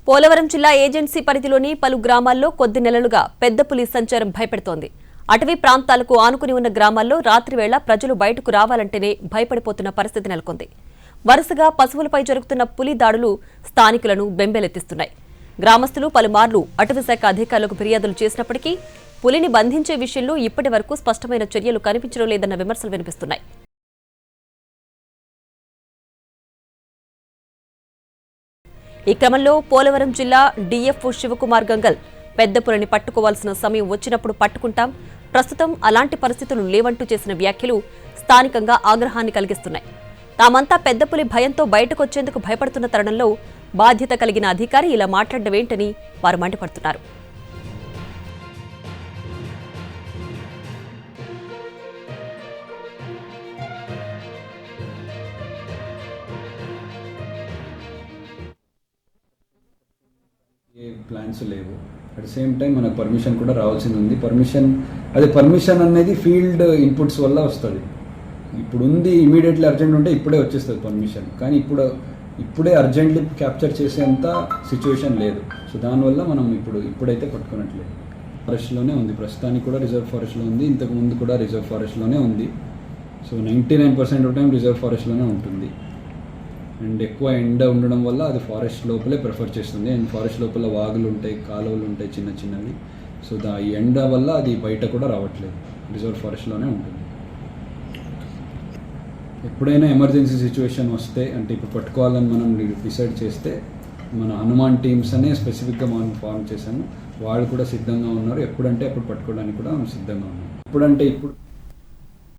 పోలవరం జిల్లా ఏజెన్సీ పరిధిలోని పలు గ్రామాల్లో కొద్ది నెలలుగా పెద్ద పులి సంచారం భయపెడుతోంది. అటవీ ప్రాంతాలకు ఆనుకుని ఉన్న గ్రామాల్లో రాత్రివేళ ప్రజలు బయటకు రావాలంటేనే భయపడిపోతున్న పరిస్థితి నెలకొంది. వరుసగా పశువులపై జరుగుతున్న పులి దాడులు స్థానికులను బెంబేలెత్తిస్తున్నాయి. గ్రామస్తులు పలుమార్లు అటవీశాఖ అధికారులకు ఫిర్యాదులు చేసినప్పటికీ పులిని బంధించే విషయంలో ఇప్పటి వరకు స్పష్టమైన చర్యలు కనిపించడం లేదన్న విమర్శలు వినిపిస్తున్నాయి. ఈ క్రమంలో పోలవరం జిల్లా డీఎఫ్ఓ శివకుమార్ గంగల్ పెద్ద పులిని పట్టుకోవాల్సిన సమయం వచ్చినప్పుడు పట్టుకుంటాం, ప్రస్తుతం అలాంటి పరిస్థితులు లేవంటూ చేసిన వ్యాఖ్యలు స్థానికంగా ఆగ్రహాన్ని కలిగిస్తున్నాయి. తామంతా పెద్ద పులి భయంతో బయటకొచ్చేందుకు భయపడుతున్న తరుణంలో బాధ్యత కలిగిన అధికారి ఇలా మాట్లాడవేంటని వారు మండిపడుతున్నారు. ఏ ప్లాన్స్ లేవు. అట్ ద సేమ్ టైం మనకు పర్మిషన్ కూడా రావాల్సింది ఉంది. పర్మిషన్ అనేది ఫీల్డ్ ఇన్పుట్స్ వల్ల వస్తుంది. ఇప్పుడు ఉంది ఇమీడియట్లీ అర్జెంట్ ఉంటే ఇప్పుడే వచ్చేస్తుంది పర్మిషన్, కానీ ఇప్పుడే అర్జెంట్లీ క్యాప్చర్ చేసేంత సిచ్యువేషన్ లేదు. సో దానివల్ల మనం ఇప్పుడైతే పట్టుకున్నట్లేదు. ఫారెస్ట్లోనే ఉంది, ప్రస్తుతానికి కూడా రిజర్వ్ ఫారెస్ట్లో ఉంది, ఇంతకు ముందు కూడా రిజర్వ్ ఫారెస్ట్లోనే ఉంది. సో 99% ఆఫ్ టైం రిజర్వ్ ఫారెస్ట్లోనే ఉంటుంది. అండ్ ఎక్కువ ఎండ ఉండడం వల్ల అది ఫారెస్ట్ లోపలే ప్రిఫర్ చేస్తుంది. అండ్ ఫారెస్ట్ లోపల వాగులు ఉంటాయి, కాలువలు ఉంటాయి చిన్న చిన్నవి. సో ఈ ఎండ వల్ల అది బయట కూడా రావట్లేదు, రిజర్వ్ ఫారెస్ట్లోనే ఉంటుంది. ఎప్పుడైనా ఎమర్జెన్సీ సిచ్యువేషన్ వస్తే, అంటే ఇప్పుడు పట్టుకోవాలని మనం డిసైడ్ చేస్తే మన హనుమాన్ టీమ్స్ అనే స్పెసిఫిక్గా మనం ఫార్మ్ చేశాము. వాళ్ళు కూడా సిద్ధంగా ఉన్నారు. ఎప్పుడంటే అప్పుడు పట్టుకోవడానికి కూడా మనం సిద్ధంగా ఉన్నాం. ఇప్పుడు